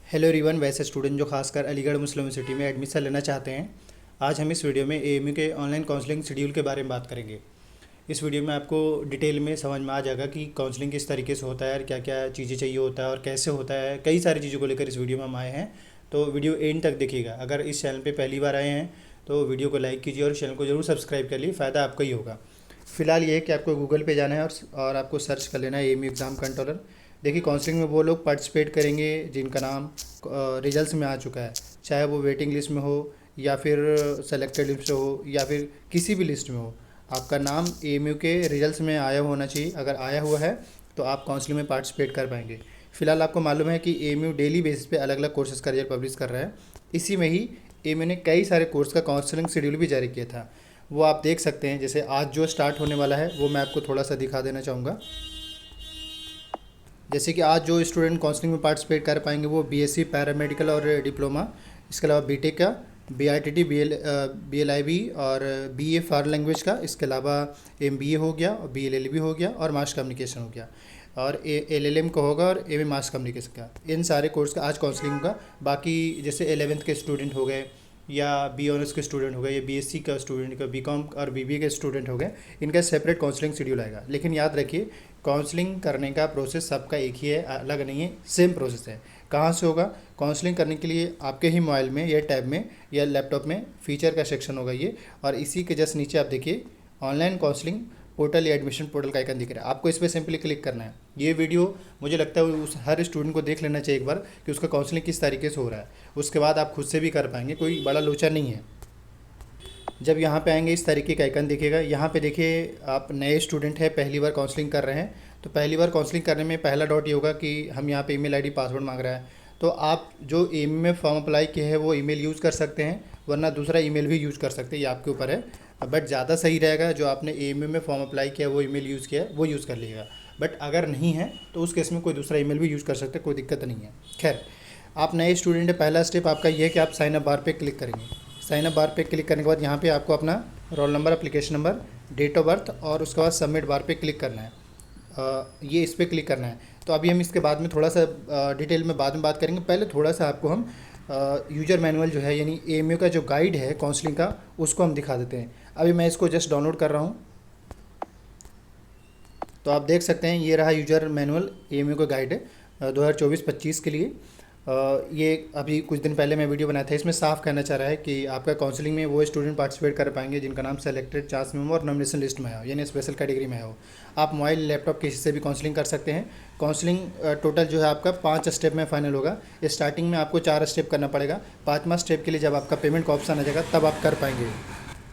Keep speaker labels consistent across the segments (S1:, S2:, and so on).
S1: Hello everyone, वैसे student जो खासकर अलीगढ़ मुस्लिम यूनिवर्सिटी में एडमिशन लेना चाहते हैं, आज हम इस वीडियो में एएमयू के ऑनलाइन काउंसलिंग शेड्यूल के बारे में बात करेंगे। इस वीडियो में आपको डिटेल में समझ में आ जाएगा कि काउंसलिंग किस तरीके से होता है और क्या क्या चीज़ें चाहिए होता है और कैसे होता है। कई सारी चीज़ों को लेकर इस वीडियो में हम आए हैं, तो वीडियो एंड तक देखिएगा। अगर इस चैनल पर पहली बार आए हैं तो वीडियो को लाइक कीजिए और चैनल को जरूर सब्सक्राइब कर लिए, फ़ायदा आपका ही होगा। फिलहाल ये है कि आपको गूगल पे जाना है और आपको सर्च कर लेना है एएमयू एग्ज़ाम कंट्रोलर। देखिए, काउंसलिंग में वो लोग पार्टिसिपेट करेंगे जिनका नाम रिजल्ट्स में आ चुका है, चाहे वो वेटिंग लिस्ट में हो या फिर सेलेक्टेड लिस्ट में हो या फिर किसी भी लिस्ट में हो। आपका नाम एएमयू के रिजल्ट्स में आया होना चाहिए। अगर आया हुआ है तो आप काउंसलिंग में पार्टिसिपेट कर पाएंगे। फिलहाल आपको मालूम है कि एएमयू डेली बेसिस पे अलग अलग कोर्सेज़ का रिजल्ट पब्लिश कर रहा है। इसी में ही एएमयू ने कई सारे कोर्स का काउंसलिंग शेड्यूल भी जारी किया था, वो आप देख सकते हैं। जैसे आज जो स्टार्ट होने वाला है वो मैं आपको थोड़ा सा दिखा देना चाहूँगा। जैसे कि आज जो स्टूडेंट काउंसलिंग में पार्टिसिपेट कर पाएंगे वो बीएससी पैरामेडिकल और डिप्लोमा, इसके अलावा बीटेक का, बीआरटीटी, बीएलआईबी और बीए फॉरेन लैंग्वेज का, इसके अलावा एमबीए हो गया और बीएलएलबी हो गया और मास कम्युनिकेशन हो गया और एलएलएम का होगा और एमए मास कम्युनिकेशन का। इन सारे कोर्स का आज काउंसलिंग होगा। बाकी जैसे 11th के स्टूडेंट हो गए या बी ऑनर्स के स्टूडेंट हो गए या बीएससी का स्टूडेंट का, बीकॉम और बीबीए के स्टूडेंट हो गए, इनका सेपरेट काउंसलिंग शेड्यूल आएगा। लेकिन याद रखिए, काउंसलिंग करने का प्रोसेस सबका एक ही है, अलग नहीं है, सेम प्रोसेस है। कहाँ से होगा? काउंसलिंग करने के लिए आपके ही मोबाइल में या टैब में या लैपटॉप में फीचर का सेक्शन होगा ये, और इसी के जस्ट नीचे आप देखिए ऑनलाइन काउंसलिंग पोर्टल या एडमिशन पोर्टल का आइकन दिख रहा है। आपको इस पर सिंपली क्लिक करना है। ये वीडियो मुझे लगता है उस हर स्टूडेंट को देख लेना चाहिए एक बार कि उसका काउंसलिंग किस तरीके से हो रहा है। उसके बाद आप खुद से भी कर पाएंगे, कोई बड़ा लोचा नहीं है। जब यहाँ पे आएंगे इस तरीके का आइकन दिखेगा। यहाँ पे देखिए, आप नए स्टूडेंट हैं, पहली बार काउंसलिंग कर रहे हैं, तो पहली बार काउंसलिंग करने में पहला डॉट ये होगा कि हम यहाँ पे ईमेल आईडी पासवर्ड मांग रहा है। तो आप जो एएमयू में फॉर्म अप्लाई किए हैं वो ईमेल यूज़ कर सकते हैं, वरना दूसरा ईमेल भी यूज़ कर सकते हैं, ये आपके ऊपर है। बट ज़्यादा सही रहेगा जो आपने एएमयू में फॉर्म अप्लाई किया, वो ईमेल यूज़ किया, वो यूज़ कर लीजिएगा। बट अगर नहीं है तो उस केस में कोई दूसरा ईमेल भी यूज़ कर सकते हैं, कोई दिक्कत नहीं है। खैर, आप नए स्टूडेंट है, पहला स्टेप आपका ये है कि आप साइन अप बार पे क्लिक करेंगे। साइन अप बार पे क्लिक करने के बाद यहाँ पे आपको अपना roll number, application number, date of birth और उसके बाद सबमिट बार पे क्लिक करना है। ये इस पर क्लिक करना है। तो अभी हम इसके बाद में थोड़ा सा डिटेल में बाद में बात करेंगे। पहले थोड़ा सा आपको हम यूजर मैनुअल जो है, यानी एएमयू का जो गाइड है काउंसलिंग का, उसको हम दिखा देते हैं। अभी मैं इसको जस्ट डाउनलोड कर रहा हूँ, तो आप देख सकते हैं ये रहा यूजर मैनुअल, एएमयू का गाइड है 2024-25 के लिए। ये अभी कुछ दिन पहले मैं वीडियो बनाया था। इसमें साफ कहना चाह रहा है कि आपका काउंसलिंग में वो स्टूडेंट पार्टिसिपेट कर पाएंगे जिनका नाम सेलेक्टेड चांस में हो और नॉमिनेशन लिस्ट में हो, यानी स्पेशल कैटेगरी में हो। आप मोबाइल, लैपटॉप किसी से भी काउंसलिंग कर सकते हैं। काउंसलिंग टोटल जो है आपका 5 स्टेप में फाइनल होगा। स्टार्टिंग में आपको 4 स्टेप करना पड़ेगा। 5वां स्टेप के लिए जब आपका पेमेंट का ऑप्शन आ जाएगा तब आप कर पाएंगे।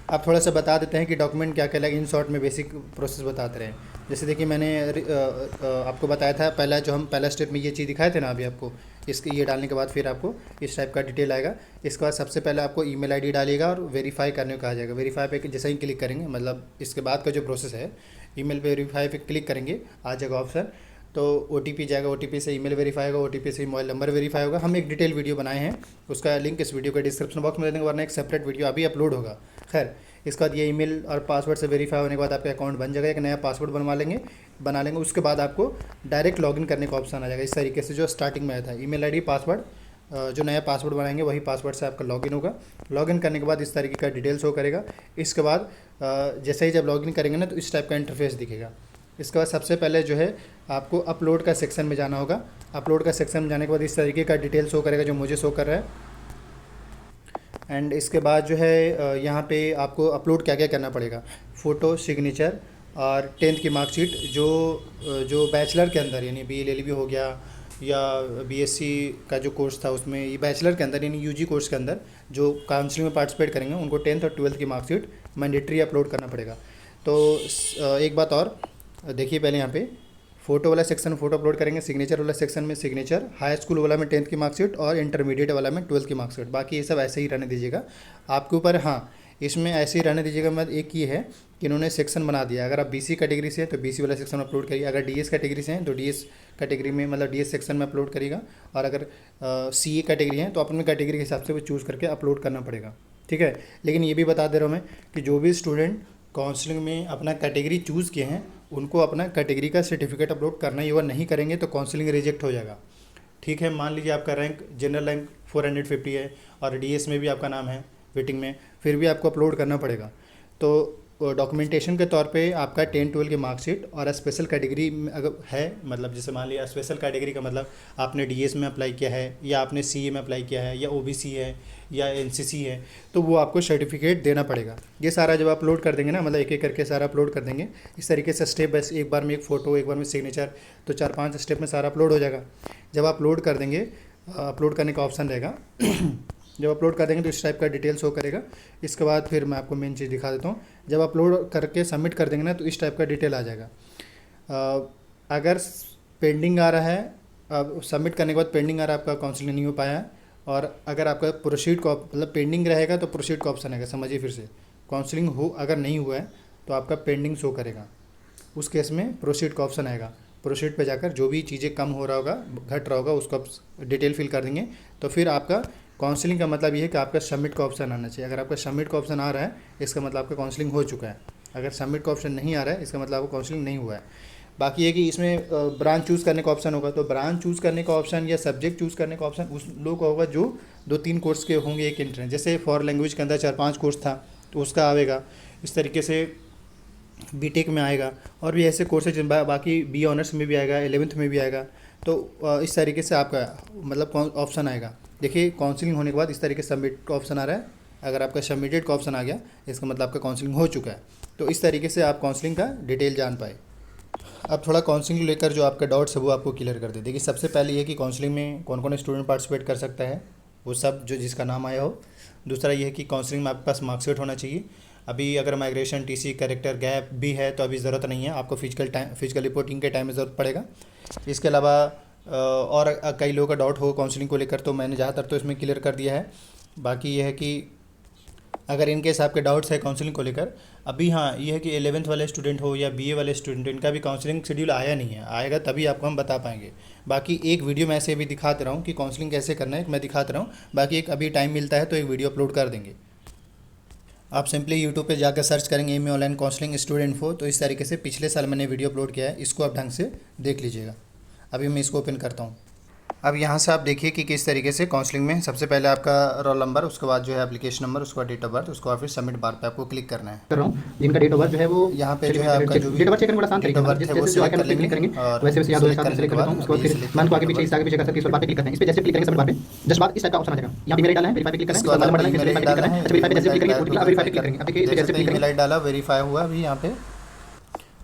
S1: आप थोड़ा सा बता देते हैं कि डॉक्यूमेंट क्या क्या लगे, इन शॉर्ट में बेसिक प्रोसेस बताते रहे। जैसे देखिए, मैंने आपको बताया था पहला स्टेप में ये चीज़ दिखाए थे ना अभी आपको। इसके ये डालने के बाद फिर आपको इस टाइप का डिटेल आएगा। इसके बाद सबसे पहले आपको ईमेल आईडी डालिएगा और वेरीफाई करने को कहा जाएगा। वेरीफाई पे जैसे ही क्लिक करेंगे, मतलब इसके बाद का जो प्रोसेस है, ईमेल पे वेरीफाई पे क्लिक करेंगे, आ जाएगा ऑप्शन। तो ओटीपी जाएगा, ओटीपी से ईमेल वेरीफाई होगा, ओटीपी से मोबाइल नंबर वेरीफाई होगा। हम एक डिटेल वीडियो बनाए हैं, उसका लिंक इस वीडियो के डिस्क्रिप्शन बॉक्स में दे देंगे, वरना एक सेपरेट वीडियो अभी अपलोड होगा। खैर, इसके बाद ये ईमेल और पासवर्ड से वेरीफाई होने के बाद आपका अकाउंट बन जाएगा। एक नया पासवर्ड बना लेंगे। उसके बाद आपको डायरेक्ट लॉगिन करने का ऑप्शन आ जाएगा, इस तरीके से जो स्टार्टिंग में आया था। ईमेल आईडी, पासवर्ड, जो नया पासवर्ड बनाएंगे वही पासवर्ड से आपका लॉगिन होगा। लॉगिन करने के बाद इस तरीके का डिटेल्स शो करेगा। इसके बाद जैसे ही जब लॉगिन करेंगे ना, तो इस टाइप का इंटरफेस दिखेगा। इसके बाद सबसे पहले जो है आपको अपलोड का सेक्शन में जाना होगा। अपलोड का सेक्शन में जाने के बाद इस तरीके का डिटेल शो करेगा जो मुझे शो कर रहा है। एंड इसके बाद जो है यहाँ पे आपको अपलोड क्या क्या करना पड़ेगा, फ़ोटो, सिग्नेचर और 10th की मार्कशीट। जो बैचलर के अंदर, यानी बीएलएलबी हो गया या बीएससी का जो कोर्स था उसमें, ये बैचलर के अंदर यानी यूजी कोर्स के अंदर जो काउंसलिंग में पार्टिसिपेट करेंगे उनको 10th और 12th की मार्कशीट मैंडेटरी अपलोड करना पड़ेगा। तो एक बात और देखिए, पहले यहाँ पे फ़ोटो वाला सेक्शन फ़ोटो अपलोड करेंगे, सिग्नेचर वाला सेक्शन में सिग्नेचर, हाई स्कूल वाला में 10th की मार्कशीट और इंटरमीडिएट वाला में 12th की मार्कशीट। बाकी ये सब ऐसे ही रहने दीजिएगा, आपके ऊपर। हाँ, इसमें ऐसे ही रहने दीजिएगा। मतलब एक ये है कि इन्होंने सेक्शन बना दिया। अगर आप बीसी कैटेगरी से हैं तो बीसी वाला सेक्शन अपलोड करिए, अगर डीएस कैटेगरी से हैं तो डीएस कैटेगरी में, मतलब डीएस सेक्शन में अपलोड करिएगा, और अगर सीए कैटेगरी हैं तो अपने कैटेगरी के हिसाब से वो चूज़ करके अपलोड करना पड़ेगा, ठीक है। लेकिन ये भी बता दे रहा हूँ मैं कि जो भी स्टूडेंट काउंसलिंग में अपना कैटेगरी चूज़ किए हैं उनको अपना कैटेगरी का सर्टिफिकेट अपलोड करना ही होगा। नहीं करेंगे तो काउंसलिंग रिजेक्ट हो जाएगा। ठीक है, मान लीजिए आपका रैंक जनरल रैंक 450 है और डीएस में भी आपका नाम है वेटिंग में, फिर भी आपको अपलोड करना पड़ेगा। तो डॉक्यूमेंटेशन के तौर पे आपका 10-12 की मार्कशीट और स्पेशल कैटेगरी अगर है, मतलब जैसे मान लिया स्पेशल कैटेगरी का मतलब आपने डीएस में अप्लाई किया है या आपने सीए में अप्लाई किया है या ओबीसी है या एनसीसी है, तो वो आपको सर्टिफिकेट देना पड़ेगा। ये सारा जब अपलोड कर देंगे ना, मतलब एक एक करके सारा अपलोड कर देंगे इस तरीके से स्टेप बाय, एक बार में एक फ़ोटो, एक बार में सिग्नेचर, तो 4-5 स्टेप में सारा अपलोड हो जाएगा। जब अपलोड कर देंगे, अपलोड करने का ऑप्शन रहेगा जब अपलोड कर देंगे तो इस टाइप का डिटेल शो करेगा। इसके बाद फिर मैं आपको मेन चीज़ दिखा देता हूँ। जब अपलोड करके सबमिट कर देंगे ना तो इस टाइप का डिटेल आ जाएगा। अगर पेंडिंग आ रहा है, अब सबमिट करने के बाद पेंडिंग आ रहा है, आपका काउंसलिंग नहीं हो पाया है, और अगर आपका प्रोसीड का मतलब पेंडिंग रहेगा तो प्रोसीड का ऑप्शन आएगा। समझिए फिर से, काउंसलिंग हो अगर नहीं हुआ है तो आपका पेंडिंग शो करेगा, उस केस में प्रोसीड का ऑप्शन आएगा। प्रोसीड पे जाकर जो भी चीज़ें कम हो रहा होगा, घट रहा होगा, उसको आप डिटेल फिल कर देंगे। तो फिर आपका काउंसलिंग का मतलब ये है कि आपका सबमिट का ऑप्शन आना चाहिए। अगर आपका सबमिट का ऑप्शन आ रहा है इसका मतलब आपका काउंसलिंग हो चुका है। अगर सबमिट का ऑप्शन नहीं आ रहा है इसका मतलब आपका काउंसलिंग नहीं हुआ है। बाकी ये कि इसमें ब्रांच चूज़ करने का ऑप्शन होगा, तो ब्रांच चूज़ करने का ऑप्शन या सब्जेक्ट चूज़ करने का ऑप्शन उस लोग का होगा जो 2-3 कोर्स के होंगे एक एंट्रेंस। जैसे फॉर लैंग्वेज के अंदर 4-5 कोर्स था तो उसका आएगा। इस तरीके से बीटेक में आएगा, और भी ऐसे कोर्सेज बाकी बी ऑनर्स में भी आएगा, 11th में भी आएगा। तो इस तरीके से आपका मतलब ऑप्शन आएगा। देखिए काउंसलिंग होने के बाद इस तरीके से सबमिट का ऑप्शन आ रहा है। अगर आपका सबमिटेड का ऑप्शन आ गया इसका मतलब आपका काउंसलिंग हो चुका है। तो इस तरीके से आप काउंसलिंग का डिटेल जान पाए। अब थोड़ा काउंसलिंग लेकर जो आपका डाउट्स है वो आपको क्लियर कर दे। देखिए सबसे पहले ये कि काउंसलिंग में कौन कौन स्टूडेंट पार्टिसिपेट कर सकता है, वो सब जो जिसका नाम आया हो। दूसरा ये है कि काउंसलिंग में आपके पास मार्कशीट होना चाहिए। अभी अगर माइग्रेशन, टीसी, कैरेक्टर, गैप भी है तो अभी ज़रूरत नहीं है, आपको फिजिकल रिपोर्टिंग के टाइम में ज़रूरत पड़ेगा। इसके अलावा और कई लोगों का डाउट हो काउंसलिंग को लेकर, तो मैंने ज़्यादातर तो इसमें क्लियर कर दिया है। बाकी ये है कि अगर इनकेस आपके डाउट्स है काउंसलिंग को लेकर, अभी हाँ ये है कि 11th वाले स्टूडेंट हो या बीए वाले स्टूडेंट, इनका भी काउंसलिंग शेड्यूल आया नहीं है, आएगा तभी आपको हम बता पाएंगे। बाकी एक वीडियो मैं ऐसे भी दिखाते रहा हूँ कि काउंसलिंग कैसे करना है, मैं दिखाते रहा हूँ। बाकी एक अभी टाइम मिलता है तो एक वीडियो अपलोड कर देंगे। आप सिंपली यूट्यूब पे जाकर सर्च करेंगे MA online counselling student info, तो इस तरीके से पिछले साल मैंने वीडियो अपलोड किया है, इसको आप ढंग से देख लीजिएगा। अभी मैं इसको ओपन करता हूँ। अब यहाँ से आप देखिए कि किस तरीके से काउंसलिंग में सबसे पहले आपका रोल नंबर, उसके बाद जो है एप्लीकेशन नंबर, उसके बाद डेट ऑफ बर्थ, उसके बाद फिर सबमिट बार पे आपको क्लिक करना है।
S2: कर रहा हूँ जिनका डेट ऑफ बर्थ जो है वो
S1: यहाँ पे जो है आपका जो
S2: डेट ऑफ बर्थ चेक करने बड़ा आसान तरीका है। जैसे जो आइकन पे क्लिक करेंगे वैसे वैसे यहाँ 2 साथ सेलेक्ट कर लेता हूँ। उसके बाद फिर मैं को आगे पीछे इस आगे पीछे कर सकते हैं। इस बार पे क्लिक करते हैं। इस पे जैसे क्लिक करेंगे सबमिट बार पे जस्ट बाद इस टाइप का ऑप्शन आ जाएगा। यहाँ पे मेरा डाला है, वेरीफाई पे क्लिक करना है, उसके बाद नंबर डालना है, वेरीफाई पे क्लिक करना है। अच्छा वेरीफाई पे जैसे क्लिक करेंगे ओटीपी वेरीफाई पे क्लिक करेंगे। अब देखिए इस पे जैसे क्लिक करेंगे
S1: ईमेल डाला, वेरीफाई हुआ। अभी यहाँ पे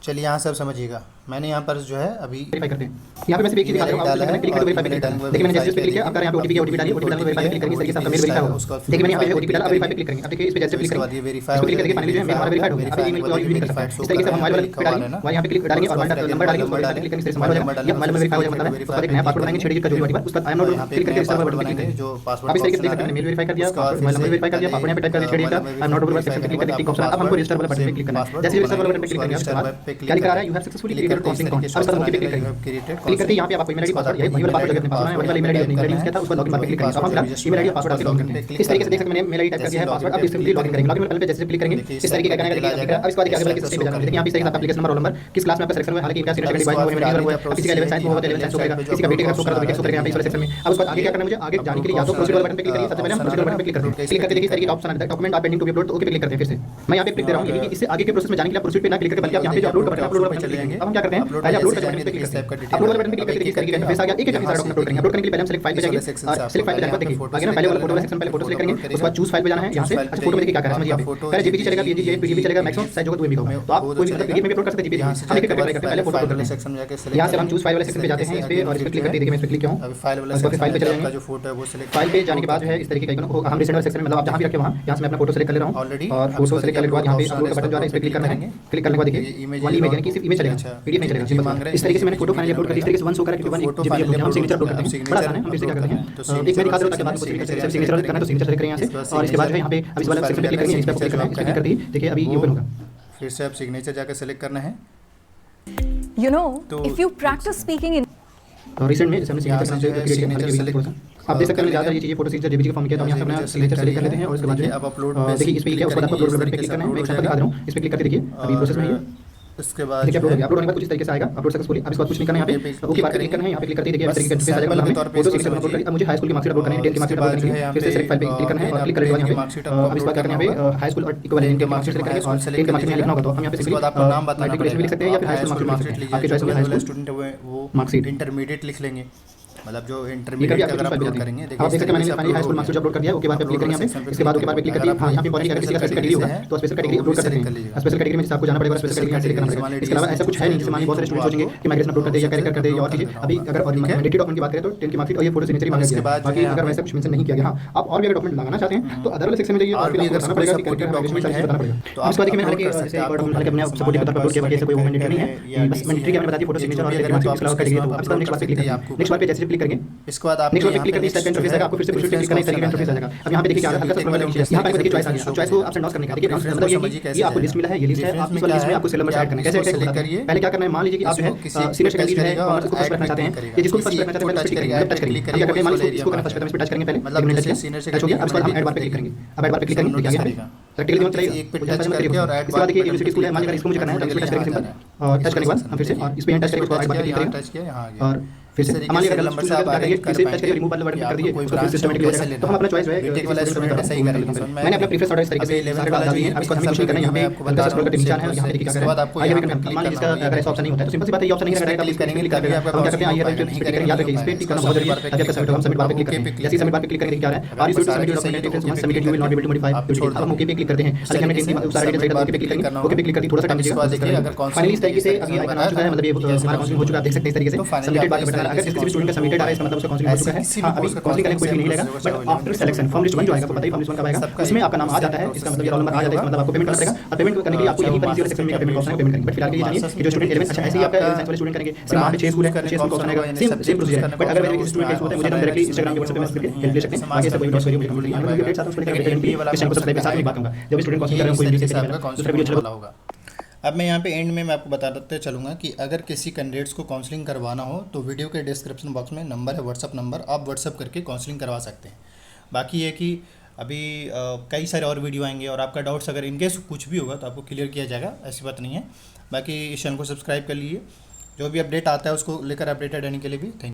S1: चलिए यहाँ सब समझिएगा। मैंने यहाँ पर जो है अभी
S2: वेरीफाई करते हैं। यहाँ पे वैसे भी एक चीज दिखा रहा हूं, क्लिक करके वेरीफाई पे क्लिक करना है। देखिए मैंने जैसे इस पे क्लिक किया, अब यहाँ पे ओटीपी डालिए, ओटीपी डालकर वेरीफाई पे क्लिक करेंगे। इस तरीके से आपका मेल वेरीफाई होगा। देखिए मैंने यहाँ पे ओटीपी डाला, अब वेरीफाई पे क्लिक करेंगे। अब देखिए इस पे जैसे क्लिक करेंगे, वेरीफाई क्लिक करके फाइनली जो है मेल हमारा वेरीफाइड हो गया। अब ईमेल को और यूज कर सकते हैं। इस तरीके से हम मोबाइल वाले पे डालेंगे, वहां यहाँ पे क्लिक डालेंगे और नंबर डालेंगे, उसको क्लिक करने से मोबाइल हो जाएगा। ये मोबाइल में वेरीफाई हो जाएगा, मतलब है। उसका एक नया पासवर्ड बनाएंगे 6 डिजिट का जो भी होगा, उसका आई एम नॉट क्लिक करके रिस्टार्ट बटन पे क्लिक करेंगे। जो पासवर्ड अब इस तरीके से देख सकते हैं, मेल वेरीफाई कर दिया, मोबाइल नंबर वेरीफाई कर दिया, पासवर्ड यहाँ पे टाइप कर दिया 6 डिजिट का, I am not over section पे क्लिक करके टिक ऑप्शन। अब हमको रजिस्टर वाला बटन पे क्लिक करना है। जैसे रजिस्टर वाला बटन पे क्लिक करेंगे उसके बाद क्या लिखा रहा है, you have successfully created counselling account. अब इसका ओके पे क्लिक करेंगे। क्लिक करके यहाँ पे आपको ईमेल आईडी पासवर्ड यही वाला पासवर्ड अपने पास है, वही वाला ईमेल आईडी यूज किया था, उसको लॉगिन पे क्लिक करेंगे। अब हम फिलहाल ईमेल आईडी पासवर्ड डाल के लॉगिन करते हैं। इस तरीके से देख सकते हैं मैंने मेल आईडी टाइप कर दिया है, पासवर्ड। अब इस सिंपली लॉगिन करेंगे। लॉगिन पे जैसे क्लिक करेंगे इस तरीके का आएगा। अब इसके बाद आगे वाले किस स्टेप पे जाना है। देखिए यहाँ पे इस तरीके से आपका एप्लीकेशन नंबर, रोल नंबर, किस क्लास में आपका सिलेक्शन हुआ है, हालांकि इनका सिलेक्शन 22 में हुआ है, किसी का 11 साइंस में होगा तो 11 साइंस हो जाएगा, किसी का बीटेक का शो करा तो बीटेक शो करेगा यहाँ पे इस वाले सेक्शन में। अब उसके बाद आगे क्या करना है, मुझे आगे जाने के लिए या तो प्रोसीजर बटन पे क्लिक करिए। सबसे पहले हम प्रोसीजर बटन पे क्लिक करते हैं। क्लिक करके देखिए इस तरीके का ऑप्शन आता है, document are pending to be upload, तो ओके पे क्लिक करते हैं। फिर से मैं यहाँ पे क्लिक दे रहा हूँ, ये कि इससे आगे के प्रोसेस में जाने के लिए प्रोसीड पे ना क्लिक करके बल्कि आप यहाँ पे जो अपलोड बटन है, अपलोड बटन पे चले जाएंगे। अब हम क्या करते हैं, पहले अपलोड बटन पे क्लिक करते हैं। अपलोड वाले बटन पे क्लिक करके इस तरीके का इंटरफेस आ गया। एक एक सारा डॉक्यूमेंट अपलोड करेंगे। अपलोड करने के लिए पहले हम सिलेक्ट फाइल पे जाएंगे और सिलेक्ट फाइल पे जाने के बाद देखिए आगे ना पहले वाला फोटो वाला सेक्शन, पहले फोटो सिलेक्ट करेंगे, उसके बाद चूज फाइल पे जाना है। यहाँ से अच्छा फोटो में देखिए क्या करना है, समझिए आप पहले जेपीजी चलेगा, पीएनजी चलेगा, मैक्सिमम साइज होगा 2 एमबी का। तो आप कोई भी पीडीएफ में भी अपलोड कर सकते हैं। जेपीजी हम एक करके पहले फोटो अपलोड करते हैं सेक्शन में जाके सिलेक्ट, यहाँ से हम चूज फाइल वाले सेक्शन पे जाते हैं। इस पे और इस पे क्लिक करते हैं। देखिए मैं इस पे क्लिक किया हूं, अभी फाइल वाला सेक्शन फाइल पे चले जाएंगे। जो फोटो है वो सिलेक्ट, फाइल पे जाने के बाद जो है इस तरीके का आइकन होगा, हम रिसेंट वाले सेक्शन में मतलब आप जहां भी रखे वहां, यहाँ से मैं अपना फोटो सिलेक्ट कर ले रहा हूं ऑलरेडी, और फोटो सिलेक्ट करने के बाद यहाँ पे अपलोड का बटन जो है इस पे क्लिक करना है। क्लिक करने के बाद देखिए वाली इमेज यानी कि सिर्फ इमेज चलेगा, पीडीएफ नहीं चलेगा। सिंपल इस तरीके से मैंने फोटो फाइनली अपलोड कर दी। इस तरीके से 1 शो करा क्योंकि 1 जीबी अपलोड हम सिग्नेचर अपलोड करते हैं। बड़ा आसान है। हम फिर से क्या करते हैं, एक मैं दिखा देता हूं ताकि बाद में सिग्नेचर करना है तो सिग्नेचर सेलेक्ट करेंगे यहाँ से, और इसके बाद जो है यहाँ पे अब इस वाले सेक्शन पे क्लिक करेंगे, इस पे क्लिक करना है। क्लिक करते ही देखिए अभी ये ओपन होगा। फिर से आप सिग्नेचर जाकर सेलेक्ट करना है।
S3: You know, if you practice speaking in
S2: recent में जैसे हमने सिग्नेचर से क्रिएट, आप देख सकते हैं ज़्यादा ये चीज़ फोटो सिग्नेचर जेपीजी के फॉर्म किया, तो हम यहाँ से अपना सिग्नेचर सेलेक्ट कर लेते हैं और उसके बाद जो है अब अपलोड देखिए इस पे क्या उसके बाद आपको अपलोड बटन पे क्लिक करना है। मैं एक सैंपल दिखा रहा हूँ, इस पे क्लिक करके देखिए अभी प्रोसेस में है।
S1: उसके बाद
S2: देखिए अपलोड हो गया। अपलोड होने के बाद कुछ इस तरीके से आएगा, अपलोड सक्सेसफुली। अब इसके बाद कुछ नहीं करना है, यहाँ पे ओके बार पे क्लिक करना है, यहाँ पे क्लिक करते ही देखिए तरीके से इंटरफेस आ जाएगा। हमें फोटो सिलेक्ट अपलोड करनी है। अब मुझे हाई स्कूल की मार्कशीट अपलोड करनी है, 10 की मार्कशीट अपलोड करनी है। फिर से सेलेक्ट फाइल पे क्लिक करना है और क्लिक करने के बाद यहाँ पे अब इस बार क्या करना है, यहाँ पे हाई स्कूल और इक्विवेलेंट की मार्कशीट सेलेक्ट करेंगे और 10 की मार्कशीट में लिखना होगा, तो हम यहाँ पे सिंपली
S1: आपको नाम बताना
S2: मैट्रिकुलेशन भी लिख सकते हैं या फिर हाई स्कूल मार्कशीट लिख सकते हैं। आपकी चॉइस होगी हाई स्कूल
S1: स्टूडेंट है वो
S2: मार्कशीट।
S1: इंटरमीडिएट लिख लेंगे, मतलब जो
S2: ये कभी
S1: इंटरमीडिएट
S2: आप
S1: अगर
S2: अपलोड
S1: अपलोड करेंगे।
S2: आप देख सकते हैं मैंने हाई स्कूल मार्कशीट अपलोड कर दिया। ओके बार पे क्लिक करेंगे यहाँ पे। इसके बाद ओके बार पे क्लिक करके हाँ यहाँ पे इंपॉर्टेंट अगर किसी का स्पेशल कैटेगरी होगा तो स्पेशल कैटेगरी अपलोड कर सकते हैं। स्पेशल कैटेगरी में जैसे आपको जाना पड़ेगा, स्पेशल कैटेगरी सेलेक्ट करना पड़ेगा। इसके अलावा ऐसा कुछ है नहीं, जैसे मानिए बहुत सारे स्टूडेंट सोचेंगे कि माइग्रेशन अपलोड कर दे या कैरेक्टर कर दे या और चीजें। अभी अगर और मैंडेटरी डॉक्यूमेंट की बात करें तो 10 की मार्कशीट और ये फोटो सिग्नेचर मांगा गया है। बाकी अगर वैसा कुछ मेंशन नहीं किया गया, हाँ आप और भी अगर डॉक्यूमेंट लगाना चाहते हैं तो अदर वाले सेक्शन में जाइए और फिर आपको बताना पड़ेगा कि कैरेक्टर डॉक्यूमेंट है बताना पड़ेगा। तो इसके बाद देखिए मैंने हालांकि जैसे एक और डॉक्यूमेंट हालांकि अपने सपोर्टिंग के तौर पर अपलोड किया, बाकी ऐसा कोई मैंडेटरी नहीं है, बस मैंडेटरी की मैंने बता दी फोटो सिग्नेचर और इसके अलावा कैटेगरी। तो अब इसका नेक्स्ट बार पे क्लिक करेंगे। नेक्स्ट बार पे जैसे क्लिक करेंगे,
S1: इसके बाद आप
S2: नेक्स्ट बार पे क्लिक करते ही स्टेप इंटरफेस आएगा। आपको फिर से फिर क्लिक करना है, इस तरीके का इंटरफेस आ जाएगा। अब यहाँ पे देखिए हल्का सा स्क्रॉल करके यहाँ पे देखिए चॉइस आ गया। अब चॉइस को ऑप्शन नॉट करने का देखिए मतलब ये आपको लिस्ट मिला है, ये लिस्ट है। आप इस वाली लिस्ट में आपको सेल नंबर ऐड करना है। कैसे क्लिक करिए, पहले क्या करना है, मान लीजिए कि आप जो है सीनियर सेकेंडरी जो है कॉमर्स को फर्स्ट रखना चाहते हैं, ये जिसको फर्स्ट रखना चाहते हैं टच करेंगे, टच करेंगे। क्या करते हैं, मान लीजिए इसको करना फर्स्ट पे, इसको टच करेंगे पहले, मतलब टच हो गया। अब इसके बाद हम ऐड बार पे क्लिक करेंगे। अब ऐड बार पे क्लिक करेंगे देखिए आगे प्रैक्टिकल में चलेगा एक पे टच करके और इसके बाद देखिए यूनिवर्सिटी स्कूल है, मान लीजिए इसको मुझे करना है तो इसको टच करेंगे सिंपल और टच करने के बाद हम फिर से और इस पे टच करेंगे, उसको ऐड बार पे क्लिक करेंगे
S1: टच किया यहाँ आ गया
S2: और फिर से मान लीजिए अगर नंबर से आप करिए फिर से टच करिए, रिमूव वाला बटन कर दीजिए, उसको फिर सिस्टमेटिकली हो जाएगा। तो हम अपना चॉइस है
S1: बीटेक वाला स्टूडेंट ऐसा ही करेंगे।
S2: मैंने अपना प्रीफेस ऑर्डर इस तरीके से सारे डाल दिए हैं। अब इसको हमें कुछ नहीं करना है, यहाँ पे हल्का सा स्क्रॉल करके नीचे आना है और यहाँ पे देखिए क्या करना है। आइए हम मान लीजिए इसका अगर ऐसा ऑप्शन नहीं होता है तो सिंपल सी बात है, ये ऑप्शन नहीं रहेगा, क्लिक करेंगे क्लिक करेंगे। हम क्या करते हैं, आइए राइट पे क्लिक करेंगे, याद रखिए इस पे टिक करना बहुत जरूरी है। अब सबमिट हम सबमिट बार पे क्लिक करेंगे। जैसे सबमिट बार पे क्लिक करेंगे क्या आ रहा है, are you should submit your document details once submitted you will not be able to modify. अब हम ओके पे क्लिक करते हैं। हालांकि हमने टीम सारा डिटेल्स साइड ओके पे क्लिक करेंगे, ओके पे क्लिक करके थोड़ा सा टाइम दीजिएगा। फाइनली इस तरीके से अभी आइकन आ चुका है, मतलब ये हमारा काउंसलिंग हो चुका है, आप देख सकते हैं इस तरीके से सबमिटेड बार पे बता रहा है। अगर किसी भी स्टूडेंट का सबमिटेड आ रहा है इसका मतलब उसका काउंसलिंग हो चुका है। हाँ अभी काउंसलिंग करने कोई भी नहीं लेगा, but after selection form list 1 जो आएगा, आपको पता ही फॉर्म लिस्ट 1 कब आएगा, उसमें आपका नाम आ जाता है, इसका मतलब ये रोल नंबर आ जाता है, इसका मतलब आपको पेमेंट करना पड़ेगा। और पेमेंट करने के लिए आपको यहीं पर इसी वाले सेक्शन में पेमेंट ऑप्शन है, पेमेंट करेंगे। बट फिलहाल के लिए जानिए कि जो स्टूडेंट 11 अच्छा ऐसे ही आपका साइंस वाले स्टूडेंट करेंगे, सिर्फ वहाँ पे 6 स्कूल है, 6 स्कूल का ऑप्शन आएगा, सेम प्रोसीजर है। बट अगर मेरे किसी स्टूडेंट का होता है मुझे डायरेक्टली इंस्टाग्राम के व्हाट्सएप पे मैसेज करके हेल्प ले सकते हैं। आगे सब कोई नोट्स करिए, मुझे कंप्लीट करना है, अपडेट साथ उसको लेकर इस चैनल को सब्सक्राइब साथ में बात करूंगा जब स्टूडेंट काउंसलिंग कर रहे हो कोई भी दूसरा वीडियो चला होगा।
S1: अब मैं यहाँ पे एंड में मैं आपको बताते चलूँगा कि अगर किसी कैंडिडेट्स को काउंसलिंग करवाना हो तो वीडियो के डिस्क्रिप्शन बॉक्स में नंबर है, व्हाट्सअप नंबर, आप व्हाट्सअप करके काउंसलिंग करवा सकते हैं। बाकी ये कि अभी कई सारे और वीडियो आएंगे और आपका डाउट्स अगर इनकेस कुछ भी होगा तो आपको क्लियर किया जाएगा, ऐसी बात नहीं है। बाकी इस चैनल को सब्सक्राइब कर लीजिए, जो भी अपडेट आता है उसको लेकर अपडेटेड रहने के लिए भी थैंक यू।